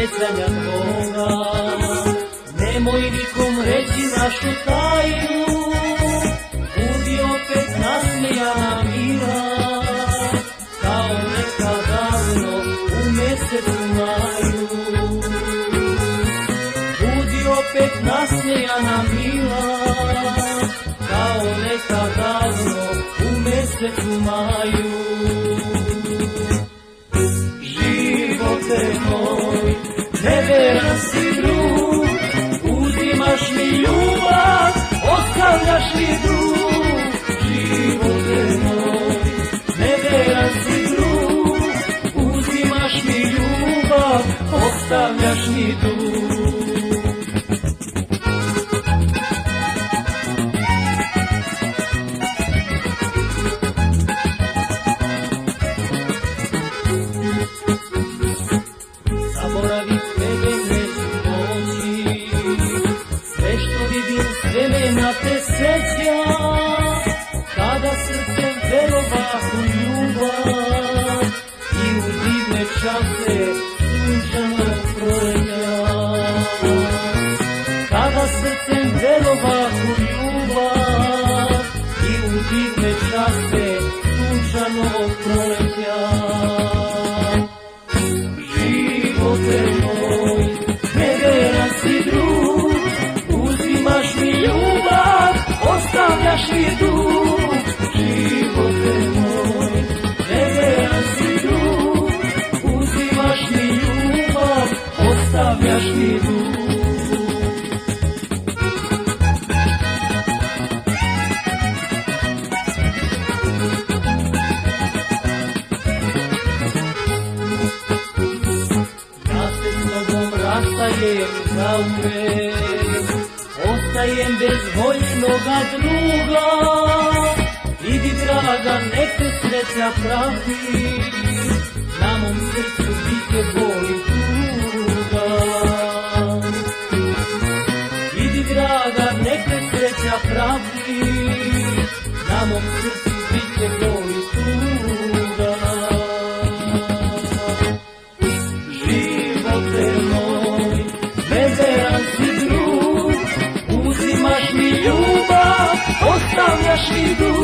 srećanja tvoga. Nemoj nikom reći našu tajnu, budi opet nasmijana mila, kao neka davno u mesecu maju. Budi opet nasmijana mila, kao neka davno u mesecu maju. Živote moj, neveran si drug, uzimaš mi ljubav, ostavljaš mi drug. Živote moj, neveran si drug, uzimaš mi ljubav, ostavljaš mi drug. Zaboravit tebe neću moći, sve što vidim sve me na te seća, kada srcem verovah u ljubav i u divne čase sunčanog proleća. Kada srcem verovah u ljubav i u divne čase sunčanog proleća. Živote moj, neveran si drug, uzimaš mi ljubav, ostavljaš mi dug. Živote moj, neveran si drug, uzimaš mi ljubav, ostavljaš mi dug. Ostajem zauvek, ostajem bez voljenoga druga. Idi draga, nek te sreća prati, na mom srcu biće bol i tuga. Idi draga, nek te sreća prati, na mom srcu biće bol i tuga. Živote moj, neveran si drug, uzimaš mi ljubav, ostavljaš mi dug.